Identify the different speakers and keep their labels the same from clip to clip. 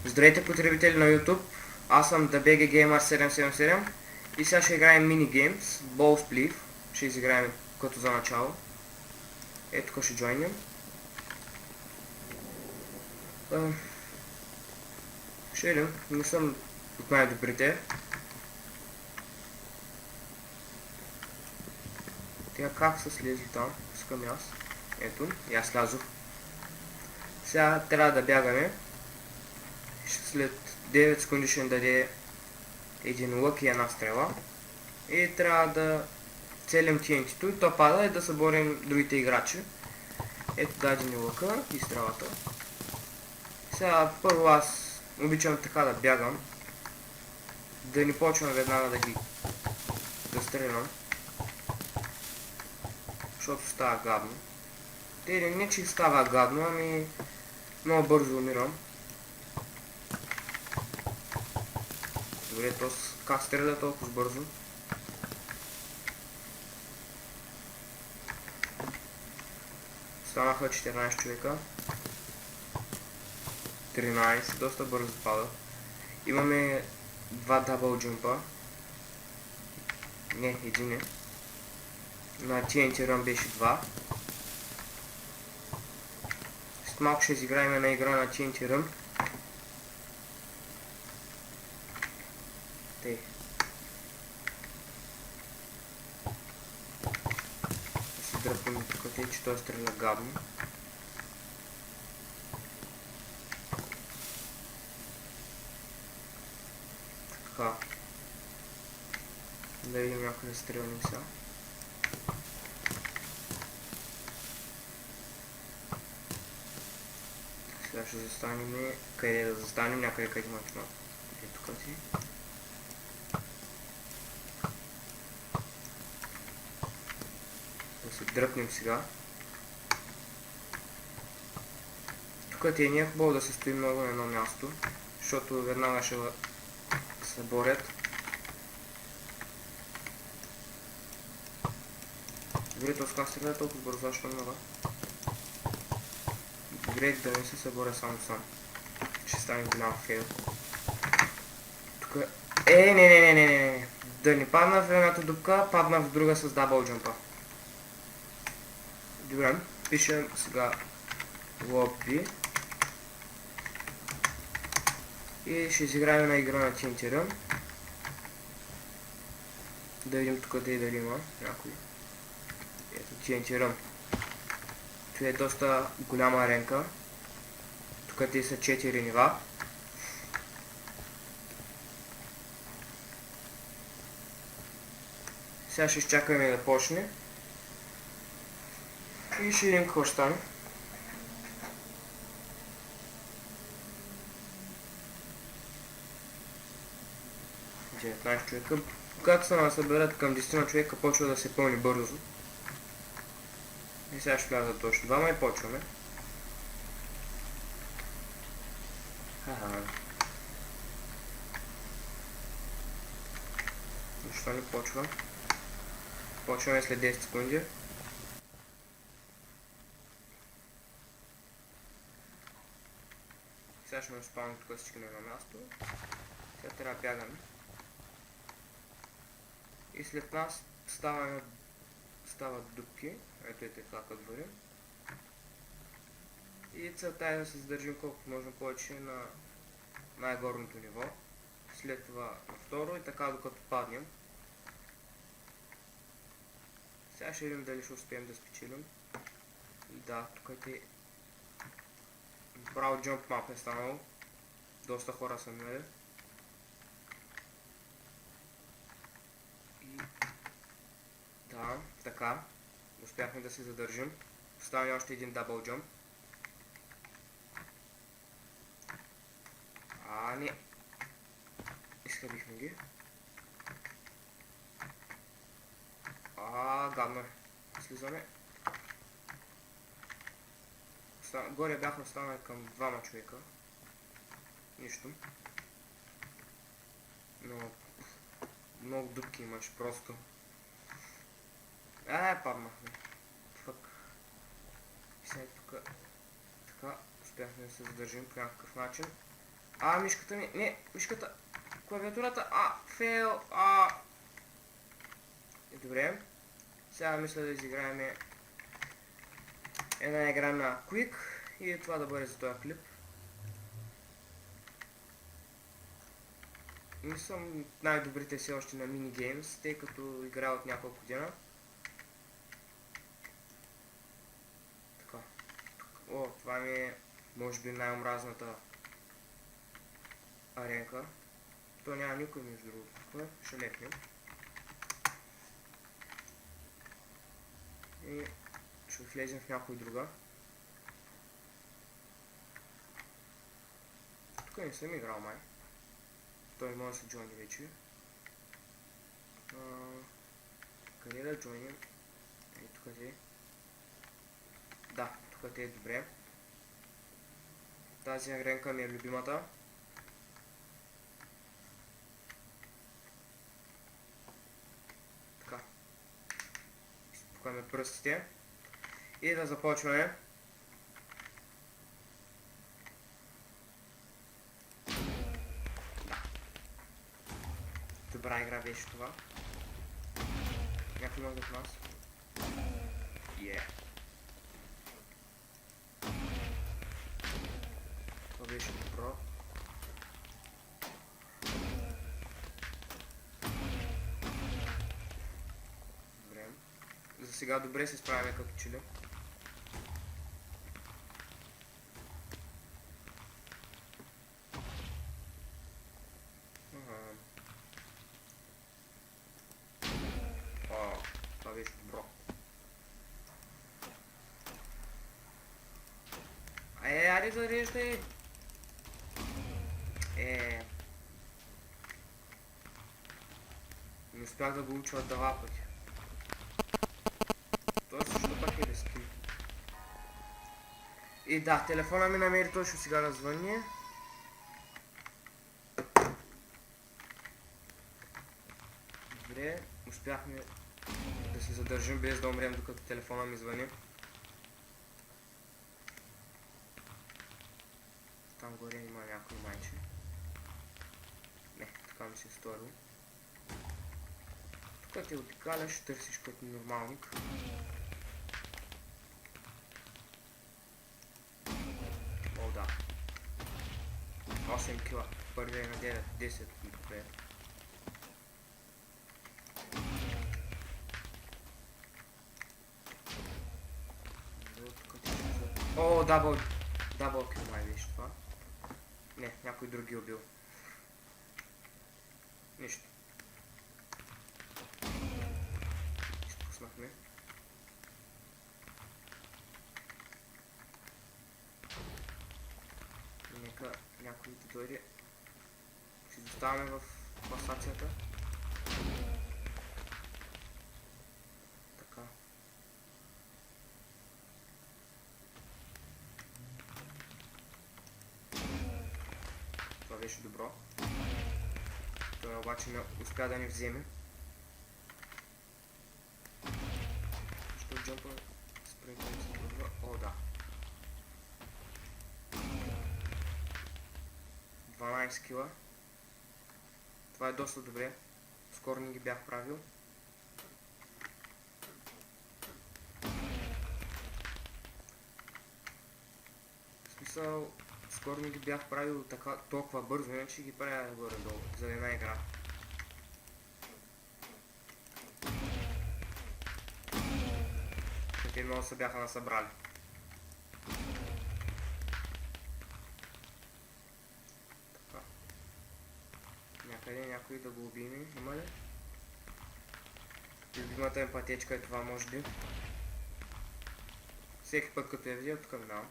Speaker 1: Здравейте, потребители на YouTube, аз съм TheBGGamer777 и сега ще играем Mini Games, Balls Please, ще изиграем като за начало. Ето тук ще джойнем. Ще видим, не съм от най-добрите. Тега как са слезли там, искам аз. Ето, и аз слязох. Сега трябва да бягаме. След 9 секунди ще ни даде един лък и една стрела. И трябва да целим TNT-то и то пада и да съборим другите играчи. Ето даде ни лъка и стрелата. Сега първо аз обичам така да бягам. Да не почвам веднага да стрелям. Защото става гадно. Не че става гадно, ами много бързо умирам. Добре, то как стреля толкова бързо? Станаха 14 човека. 13, доста бързо пада. Имаме два дабъл джумпа. Не, един е. На TNT Run беше 2. След малко ще изиграем една игра на TNT Run. Тей. Да си дръпваме тук, тъй че той стреля гадно. Така. Да видим някъде стрелнем сега. Сега ще застанем. Къде да застанем? Някъде къде има това. Ето тук си. Да се дръпнем сега. Тук ти е не е хубаво да се стои много на едно място, защото веднага ще се борят. Добре, то как стреля толкова бързо, защо много? Добре, да не се съборя само сам. Ще стане голям фейл. Тук... не. Да не падна в едната дупка, падна в друга с дабъл джампа. Добре, пишем сега лобби. И ще изиграем на игра на TNT Run. Да видим тук дали има някой. Ето TNT Run. Това е доста голяма аренка. Тук те са 4 нива. Сега ще изчакаме да почне. И ще видим какво ще стане. Човека. Когато се съберат към 10 човека, почва да се пълни бързо. И сега ще влязат точно двама и почваме. Защо не почва? Почваме след 10 секунди. Сега ще ме спаваме тук всички на едно място. Сега трябва да бягаме. И след нас стават дупки. Ето е така като вървим. И целта е да се задържим колкото може повече на най-горното ниво. След това на второ и така докато паднем. Сега ще видим дали ще успеем да спечелим. Да, тук е право джамп мап е станало. Доста хора са минали. Да, така. Успяхме да се задържим. Остане още един дабъл джамп. Не. Изхъбихме ги. Гадно е. Слизаме. Горе бяхме останали към двама човека. Нищо. Но много дупки имаш просто. Паднахме. Фък. И сега тук така успяхме да се задържим по някакъв начин. Мишката ми... Не, мишката... Клавиатурата... Фейл... Добре. Сега мисля да изиграем една игра на Quick и това да бъде за този клип. Не съм най-добрите си още на минигеймс, тъй като играя от няколко дена. Така. Това ми е може би най-омразната аренка. То няма никой между другото. Ще лепнем. И ще влезем в някой друга. Тук не съм играл май. Той може да се джойни вече. Къде да джойним? Тук е. Да, тук е добре. Тази аренка ми е любимата. Така. Изпукаме пръстите. И да започваме. Добра игра беше това. Някой много от нас. Това беше добро. Добре. За сега добре се справяме като че ли. Това беше добро. Айде зареждай! Не успях да го уча два пъти. Това също пък е риски. И да, телефона ми намери точно сега да звънне. Добре, успяхме да се задържим без да умрем докато телефона ми звъни. Там горе има някой майче. Не, така ми се сторило. Тук те обикаляш, търсиш като нормалник. О, да. 8 кила. Първия на 9, 10. Добре. О, дабъл кил май беше това. Не, някой друг ги убил. Нищо. Изпуснахме. Нека някой да дойде. Ще доставаме в класацията. Така. Това беше добро. Той обаче не успя да ни вземе. Защо джампа спринтът се трудва? О, да. 12 кила. Това е доста добре. Скоро не ги бях правил. В смисъл, скоро не ги бях правил толкова бързо, иначе ги правя горе-долу за една игра. Те много се бяха насъбрали. Така. Някъде някой да го убиме, има ли? Любимата им пътечка е това, може би. Всеки път като я видя, тук минавам.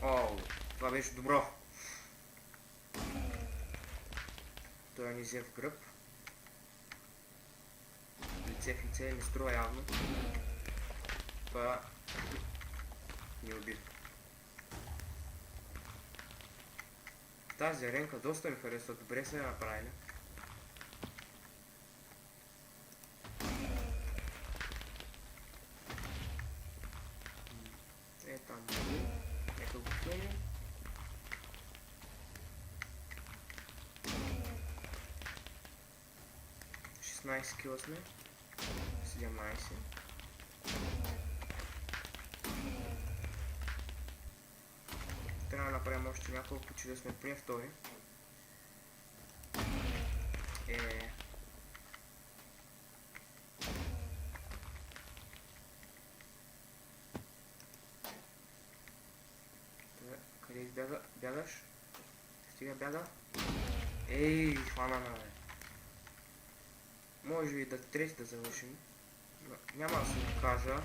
Speaker 1: Оу, това беше добро. Той ни взе в гръб. Лице в лице не струва явно. Това ни уби. Тази аренка доста ми харесва, добре се е направили. 16 кила сме. 17. Трябва да направим още няколко, че да сме при втори. Къде избяга? Бягаш? Стига бяга. Ей, хвана на бе. Може и да трети да завършим. Но няма да се откажа.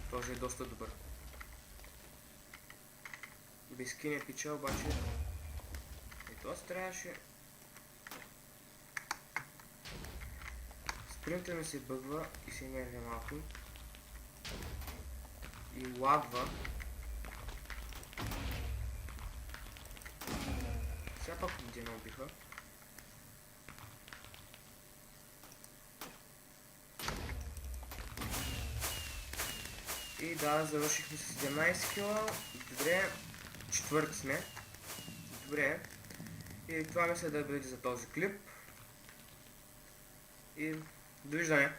Speaker 1: Този е доста добър. Без кине пича обаче. Ето аз трябваше. Спринта ми се бъгва и се нервя малко. И лагва. Сега пак един убиха. И да, завършихме с 17 кила. Добре, четвърти сме. Добре. И това мисля да бъде за този клип. И довиждане!